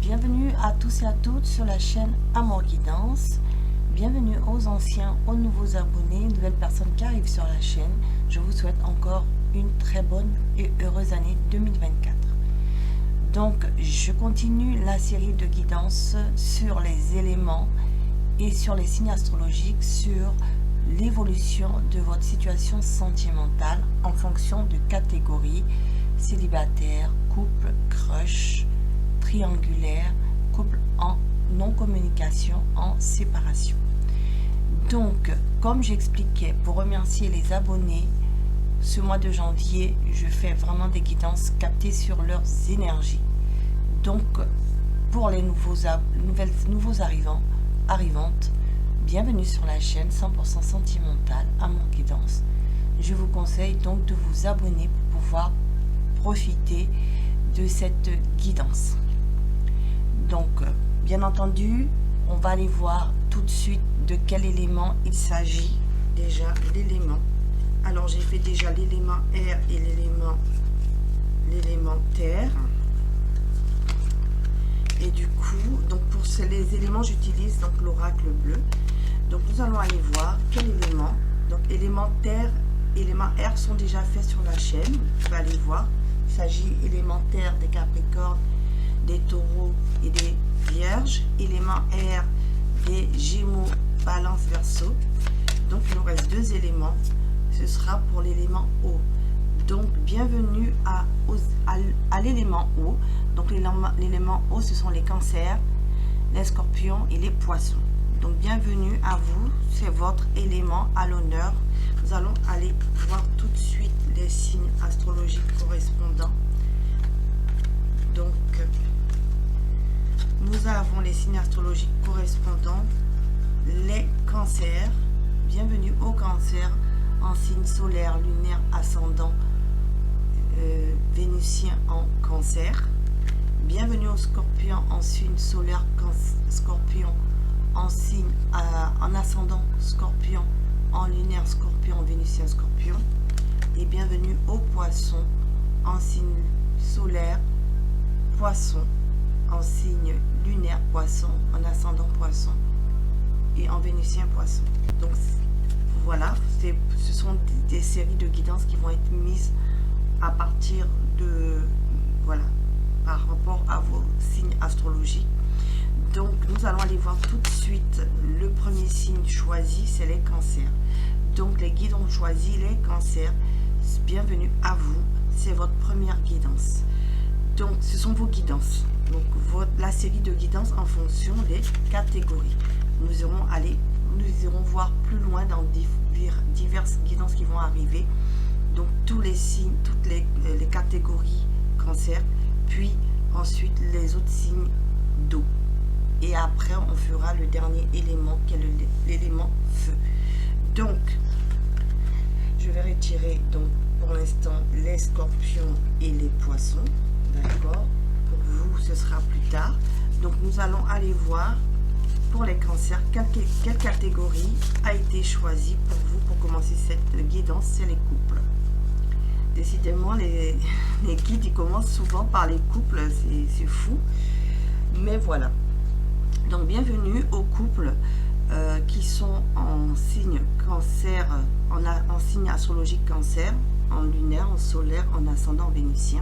Bienvenue à tous et à toutes sur la chaîne Amour Guidance. Bienvenue aux anciens, aux nouveaux abonnés, nouvelles personnes qui arrivent sur la chaîne. Je vous souhaite encore une très bonne et heureuse année 2024. Donc, je continue la série de guidances sur les éléments et sur les signes astrologiques, sur l'évolution de votre situation sentimentale en fonction de catégories: célibataire, couple, crush, triangulaire, couple en non-communication, en séparation. Donc, comme j'expliquais, pour remercier les abonnés, ce mois de janvier, je fais vraiment des guidances captées sur leurs énergies. Donc, pour les nouveaux arrivantes, bienvenue sur la chaîne 100% sentimentale Amour Guidance. Je vous conseille donc de vous abonner pour pouvoir profiter de cette guidance. Donc, bien entendu, on va aller voir tout de suite de quel élément il s'agit. Déjà, l'élément. Alors, j'ai fait déjà l'élément air et l'élément terre. Et du coup, donc pour les éléments, j'utilise donc l'oracle bleu. Donc, nous allons aller voir quel élément. Donc, élément terre, élément air sont déjà faits sur la chaîne. On va aller voir. Il s'agit élément terre des Capricornes, des Taureaux et des Vierges. Élément air des Gémeaux, Balance, Verseau. Donc, il nous reste deux éléments. Ce sera pour l'élément eau. Donc, bienvenue à l'élément eau. Donc, l'élément eau, ce sont les cancers, les scorpions et les poissons. Donc, bienvenue à vous. C'est votre élément à l'honneur. Nous allons aller voir tout de suite les signes astrologiques correspondants. Donc, nous avons les signes astrologiques correspondants. Les cancers. Bienvenue au cancer en signe solaire, lunaire, ascendant, vénusien en cancer. Bienvenue au scorpion en signe solaire, scorpion en signe en ascendant, scorpion en lunaire, scorpion, vénusien, scorpion. Et bienvenue au poisson en signe solaire, poisson en signe lunaire, poisson, en ascendant, poisson et en vénusien, poisson. Donc voilà, ce sont des séries de guidances qui vont être mises à partir de, voilà, par rapport à vos signes astrologiques. Donc, nous allons aller voir tout de suite le premier signe choisi, c'est les cancers. Donc, les guides ont choisi les cancers. Bienvenue à vous, c'est votre première guidance. Donc, ce sont vos guidances. Donc, la série de guidances en fonction des catégories. Nous irons voir plus loin dans diverses guidances qui vont arriver. Donc, tous les signes, toutes les catégories cancer, puis ensuite les autres signes d'eau. Et après, on fera le dernier élément qui est l'élément feu. Donc, je vais retirer donc pour l'instant les scorpions et les poissons. D'accord? Pour vous, ce sera plus tard. Donc, nous allons aller voir pour les cancers, quelle catégorie a été choisie pour vous pour commencer cette guidance. C'est les couples. Décidément, les guides, ils commencent souvent par les couples, c'est fou. Mais voilà. Donc, bienvenue aux couples qui sont en signe cancer, en signe astrologique cancer, en lunaire, en solaire, en ascendant vénusien.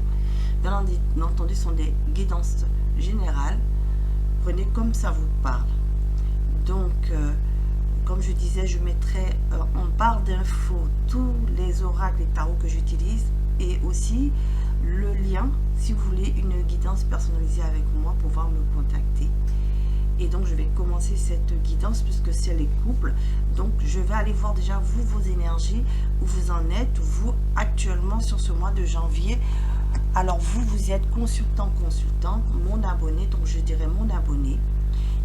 Bien entendu, ce sont des guidances générales. Prenez comme ça vous parle. Donc, comme je disais, je mettrai en barre d'infos tous les oracles et tarots que j'utilise et aussi le lien si vous voulez une guidance personnalisée avec moi, pouvoir me contacter. Et donc, je vais commencer cette guidance puisque c'est les couples. Donc, je vais aller voir déjà vous, vos énergies, où vous en êtes, vous actuellement sur ce mois de janvier. Alors, vous êtes consultant, mon abonné, donc je dirais mon abonné.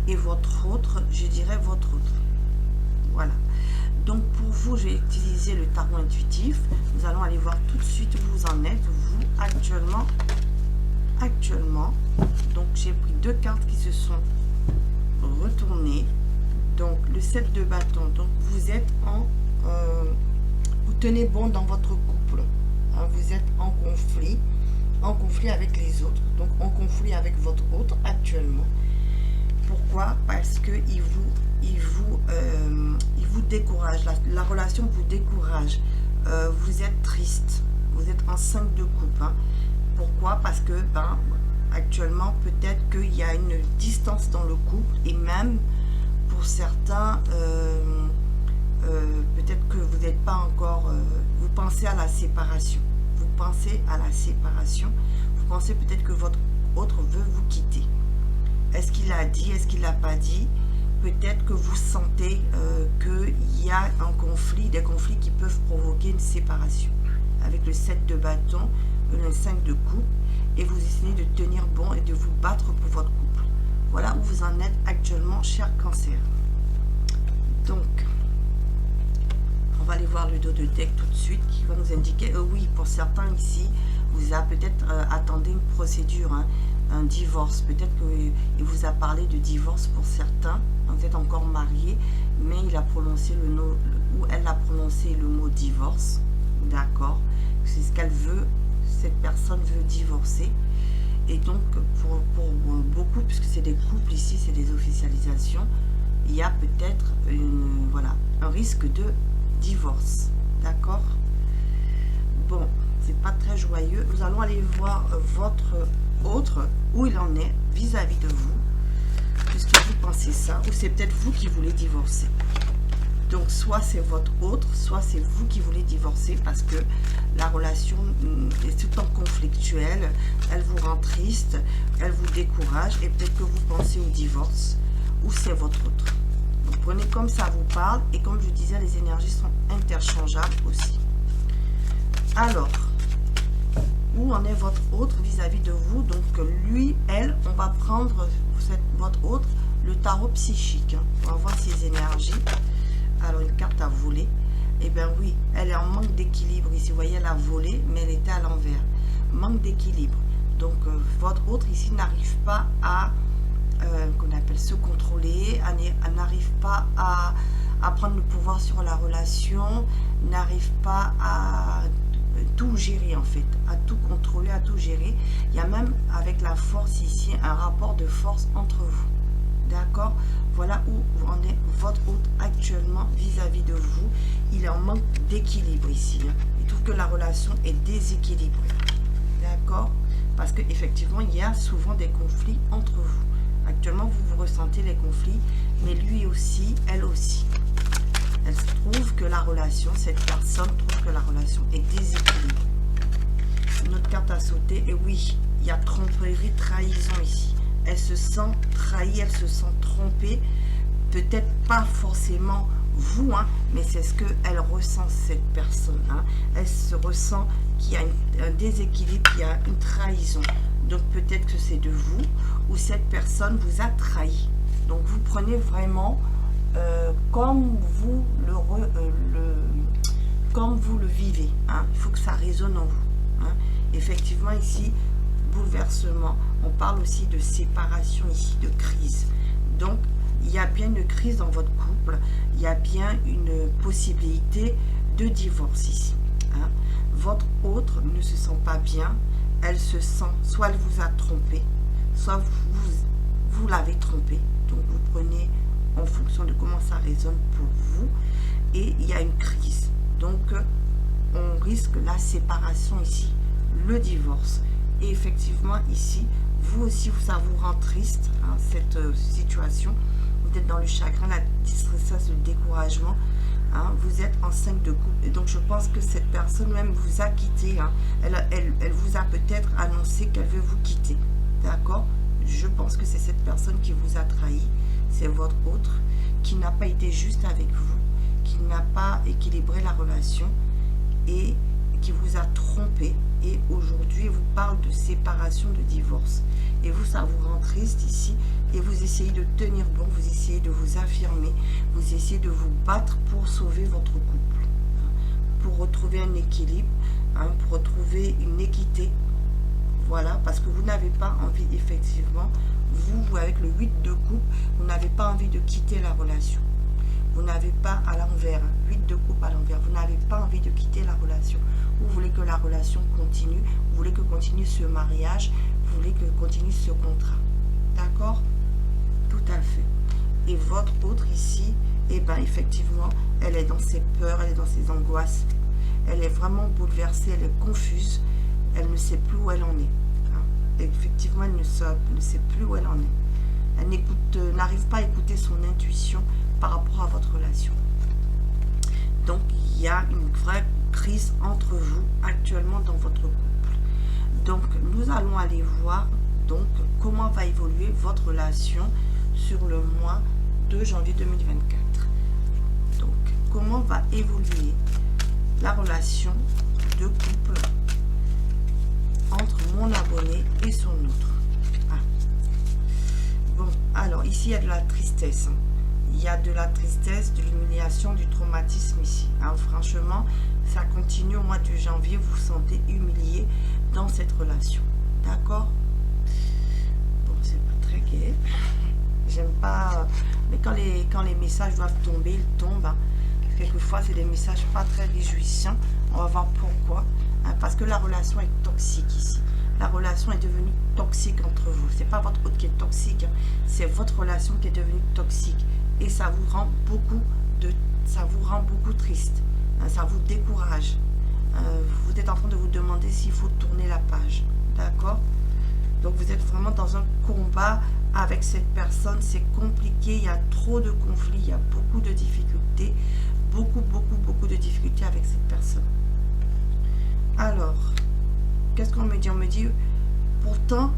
Et votre autre, je dirais votre autre. Voilà. Donc, pour vous, je vais utiliser le tarot intuitif. Nous allons aller voir tout de suite où vous en êtes, vous, actuellement. Donc, j'ai pris deux cartes qui se sont retournées. Donc, le 7 de bâton. Donc vous êtes vous tenez bon dans votre couple, hein, vous êtes en conflit avec les autres, donc en conflit avec votre autre actuellement. Pourquoi? Parce que il vous décourage, la relation vous décourage, vous êtes triste, vous êtes en 5 de coupe, hein. Pourquoi? Parce que actuellement peut-être qu'il y a une distance dans le couple, et même pour certains peut-être que vous n'êtes pas encore, vous pensez à la séparation, vous pensez peut-être que votre autre veut vous quitter. Est-ce qu'il a dit, est-ce qu'il n'a pas dit? Peut-être que vous sentez qu'il y a un conflit, des conflits qui peuvent provoquer une séparation avec le 7 de bâton, le 5 de coupe, et vous essayez de tenir bon et de vous battre pour votre couple. Voilà où vous en êtes actuellement, cher Cancer. Donc, on va aller voir le dos de deck tout de suite qui va nous indiquer, oui, pour certains ici, vous a peut-être attendez une procédure, hein, un divorce. Peut-être qu'il vous a parlé de divorce pour certains. Vous êtes encore marié, mais il a prononcé le nom, ou elle a prononcé le mot divorce. D'accord, c'est ce qu'elle veut. Cette personne veut divorcer. Et donc, pour beaucoup, puisque c'est des couples ici, c'est des officialisations, il y a peut-être voilà, un risque de divorce. D'accord. Bon, c'est pas très joyeux. Nous allons aller voir votre autre, où il en est vis-à-vis de vous, puisque vous pensez ça, ou c'est peut-être vous qui voulez divorcer. Donc, soit c'est votre autre, soit c'est vous qui voulez divorcer parce que la relation est tout le temps conflictuelle, elle vous rend triste, elle vous décourage, et peut-être que vous pensez au divorce, ou c'est votre autre. Donc, prenez comme ça vous parle, et comme je disais, les énergies sont interchangeables aussi. Alors, où en est votre autre vis-à-vis de vous? Donc, lui, elle, on va prendre votre autre, le tarot psychique, hein. On va voir ses énergies. Alors, une carte à voler. Eh bien oui, elle est en manque d'équilibre ici. Vous voyez, elle a volé, mais elle était à l'envers. Manque d'équilibre. Donc, votre autre ici n'arrive pas à, qu'on appelle se contrôler, elle n'arrive pas à prendre le pouvoir sur la relation, n'arrive pas à tout gérer en fait, à tout contrôler, à tout gérer. Il y a même avec la force ici, un rapport de force entre vous. D'accord? Voilà où en est votre hôte actuellement vis-à-vis de vous. Il est en manque d'équilibre ici. Il trouve que la relation est déséquilibrée. D'accord? Parce qu'effectivement, il y a souvent des conflits entre vous. Actuellement, vous ressentez les conflits, mais lui aussi, elle aussi. Elle trouve que la relation, cette personne trouve que la relation est déséquilibrée. Une autre carte à sauter, et oui, il y a tromperie, trahison ici. Elle se sent trahie, elle se sent trompée. Peut-être pas forcément vous, hein, mais c'est ce qu'elle ressent, cette personne. Hein. Elle se ressent qu'il y a un déséquilibre, qu'il y a une trahison. Donc peut-être que c'est de vous, ou cette personne vous a trahi. Donc vous prenez vraiment comme vous le vivez. Hein. Il faut que ça résonne en vous. Hein. Effectivement, ici, bouleversement. On parle aussi de séparation ici, de crise. Donc, il y a bien une crise dans votre couple. Il y a bien une possibilité de divorce ici. Hein. Votre autre ne se sent pas bien. Elle se sent, soit elle vous a trompé, soit vous l'avez trompé. Donc, vous prenez en fonction de comment ça résonne pour vous. Et il y a une crise. Donc, on risque la séparation ici, le divorce. Et effectivement, ici, vous aussi, ça vous rend triste, hein, cette situation. Vous êtes dans le chagrin, la tristesse, le découragement. Hein, vous êtes en 5 de coupe. Et donc, je pense que cette personne même vous a quitté. Hein. Elle vous a peut-être annoncé qu'elle veut vous quitter. D'accord? Je pense que c'est cette personne qui vous a trahi. C'est votre autre qui n'a pas été juste avec vous, qui n'a pas équilibré la relation et qui vous a trompé. Et aujourd'hui, vous parle de séparation, de divorce. Et vous, ça vous rend triste ici. Et vous essayez de tenir bon, vous essayez de vous affirmer, vous essayez de vous battre pour sauver votre couple, hein, pour retrouver un équilibre, hein, pour retrouver une équité. Voilà, parce que vous n'avez pas envie, effectivement, vous avec le 8 de coupe, vous n'avez pas envie de quitter la relation. n'avez pas à l'envers, 8 de coupe à l'envers, vous n'avez pas envie de quitter la relation. Vous voulez que la relation continue, vous voulez que continue ce mariage, vous voulez que continue ce contrat. D'accord? Tout à fait. Et votre autre ici, eh bien effectivement, elle est dans ses peurs, elle est dans ses angoisses. Elle est vraiment bouleversée, elle est confuse. Elle ne sait plus où elle en est. Hein. Effectivement, elle ne sait plus où elle en est. Elle n'arrive pas à écouter son intuition par rapport à votre relation. Donc, il y a une vraie crise entre vous actuellement dans votre couple. Donc, nous allons aller voir donc comment va évoluer votre relation sur le mois de janvier 2024. Donc, comment va évoluer la relation de couple entre mon abonné et son autre. Ah. Bon, alors ici il y a de la tristesse. Hein. Il y a de la tristesse, de l'humiliation, du traumatisme ici. Hein. Franchement, ça continue au mois de janvier. Vous vous sentez humilié dans cette relation. D'accord? Bon, c'est pas très gai. J'aime pas... Mais quand les messages doivent tomber, ils tombent. Hein. Quelquefois, c'est des messages pas très réjouissants. On va voir pourquoi. Hein, parce que la relation est toxique ici. La relation est devenue toxique entre vous. C'est pas votre autre qui est toxique. Hein. C'est votre relation qui est devenue toxique. Et ça vous rend beaucoup triste. Hein, ça vous décourage. Vous êtes en train de vous demander s'il faut tourner la page. D'accord? Donc, vous êtes vraiment dans un combat avec cette personne. C'est compliqué. Il y a trop de conflits. Il y a beaucoup de difficultés. Beaucoup de difficultés avec cette personne. Alors, qu'est-ce qu'on me dit? On me dit, pourtant,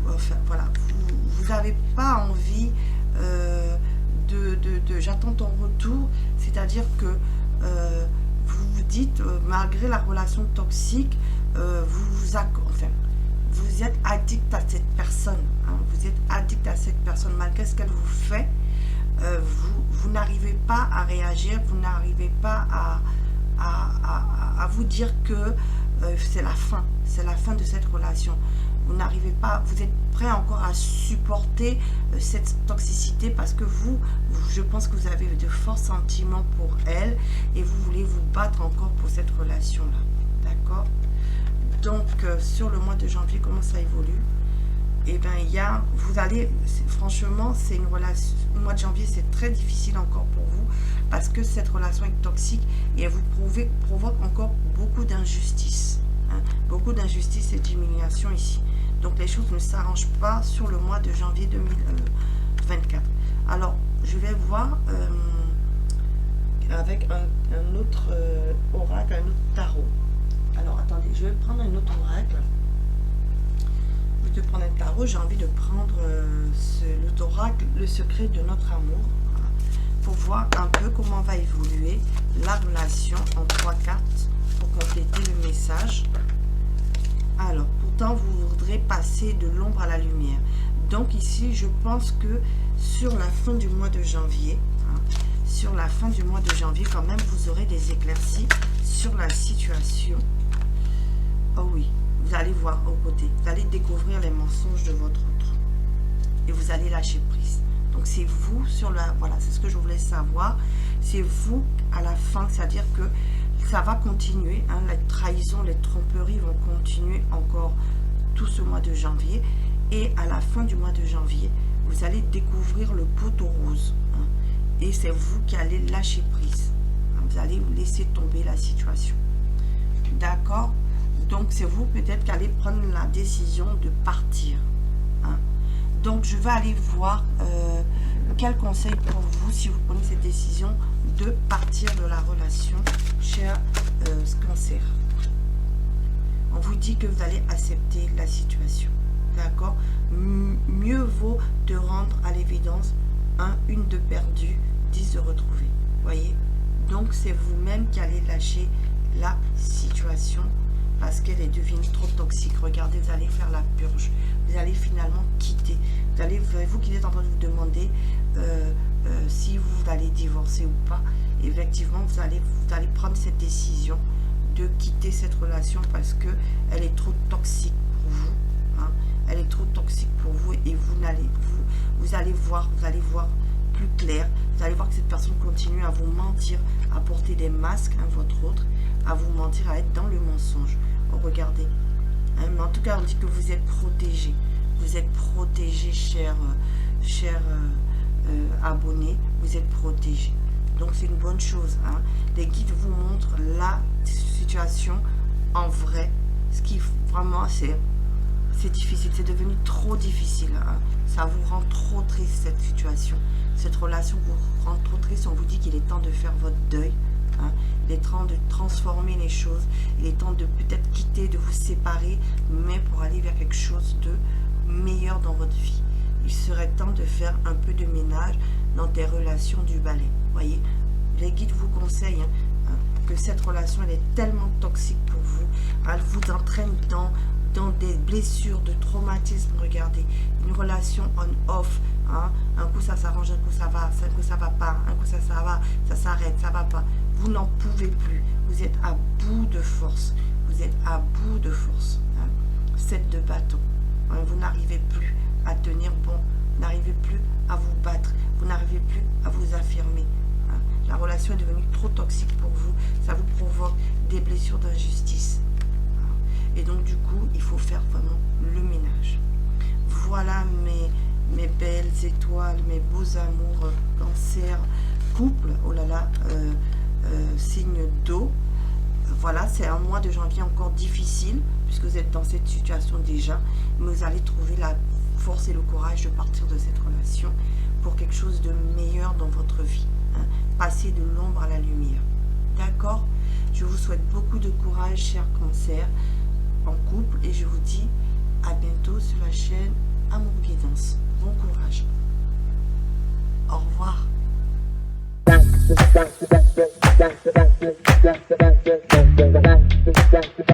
vous n'avez pas envie j'attends ton retour, c'est-à-dire que vous vous dites, malgré la relation toxique, vous êtes addict à cette personne. Hein, vous êtes addict à cette personne, malgré ce qu'elle vous fait. Vous n'arrivez pas à réagir, vous n'arrivez pas à vous dire que c'est la fin de cette relation. Vous n'arrivez pas, vous êtes prêt encore à supporter cette toxicité parce que je pense que vous avez de forts sentiments pour elle et vous voulez vous battre encore pour cette relation-là. D'accord? Donc, sur le mois de janvier, comment ça évolue? Eh bien, franchement, c'est une relation, le mois de janvier, c'est très difficile encore pour vous parce que cette relation est toxique et elle vous provoque encore beaucoup d'injustice. Hein, beaucoup d'injustice et d'humiliation ici. Donc, les choses ne s'arrangent pas sur le mois de janvier 2024. Alors, je vais voir avec un autre oracle, un autre tarot. Alors, attendez, je vais prendre un autre oracle. De prendre un tarot, j'ai envie de prendre l'autre oracle, le secret de notre amour, voilà, pour voir un peu comment va évoluer la relation en 3 cartes pour compléter le message. Alors, pourtant, vous voudrez passer de l'ombre à la lumière. Donc ici, je pense que sur la fin du mois de janvier, sur la fin du mois de janvier, quand même, vous aurez des éclaircies sur la situation. Oh oui. Vous allez voir au côté, vous allez découvrir les mensonges de votre autre et vous allez lâcher prise. Donc c'est vous voilà, c'est ce que je voulais savoir. C'est vous à la fin, c'est-à-dire que ça va continuer. Hein, les trahisons, les tromperies vont continuer encore tout ce mois de janvier. Et à la fin du mois de janvier, vous allez découvrir le poteau rose. Hein, et c'est vous qui allez lâcher prise. Hein, vous allez vous laisser tomber la situation. D'accord? Donc, c'est vous peut-être qui allez prendre la décision de partir. Hein. Donc, je vais aller voir quel conseil pour vous si vous prenez cette décision de partir de la relation, cher Cancer. On vous dit que vous allez accepter la situation. D'accord? Mieux vaut te rendre à l'évidence. 1, une de perdu, 10 de retrouvé. Voyez? Donc, c'est vous-même qui allez lâcher la situation. Parce qu'elle est devenue trop toxique. Regardez, vous allez faire la purge. Vous allez finalement quitter. Vous qui êtes en train de vous demander si vous allez divorcer ou pas. Effectivement, vous allez prendre cette décision de quitter cette relation parce que elle est trop toxique pour vous. Hein. Elle est trop toxique pour vous et vous allez voir plus clair. Vous allez voir que cette personne continue à vous mentir, à porter des masques, hein, votre autre, à vous mentir, à être dans le mensonge. Oh, regardez. Hein, mais en tout cas, on dit que vous êtes protégé. Vous êtes protégé, cher abonné. Vous êtes protégé. Donc, c'est une bonne chose. Hein. Les guides vous montrent la situation en vrai. Ce qui vraiment, c'est difficile. C'est devenu trop difficile. Hein. Ça vous rend trop triste, cette situation. Cette relation vous rend trop triste. On vous dit qu'il est temps de faire votre deuil. Hein. Il est temps de transformer les choses. Il est temps de peut-être quitter, de vous séparer, mais pour aller vers quelque chose de meilleur dans votre vie. Il serait temps de faire un peu de ménage dans tes relations du balai. Voyez, les guides vous conseillent que cette relation elle est tellement toxique pour vous. Elle vous entraîne dans des blessures, de traumatisme. Regardez, une relation on-off. Hein. Un coup ça s'arrange, un coup ça va, un coup ça va pas, un coup ça va, ça s'arrête, ça va pas. Vous n'en pouvez plus. Vous êtes à bout de force. Vous êtes à bout de force. Hein. 7 de bâton. Hein. Vous n'arrivez plus à tenir bon. Vous n'arrivez plus à vous battre. Vous n'arrivez plus à vous affirmer. Hein. La relation est devenue trop toxique pour vous. Ça vous provoque des blessures d'injustice. Hein. Et donc du coup, il faut faire vraiment le ménage. Voilà mes belles étoiles, mes beaux amours, cancer, couple, oh là là, signe d'eau. Voilà, c'est un mois de janvier encore difficile, puisque vous êtes dans cette situation déjà, mais vous allez trouver la force et le courage de partir de cette relation pour quelque chose de meilleur dans votre vie. Hein. Passer de l'ombre à la lumière. D'accord? Je vous souhaite beaucoup de courage, cher cancer, en couple, et je vous dis à bientôt sur la chaîne Amour Guidance. Bon courage. Au revoir.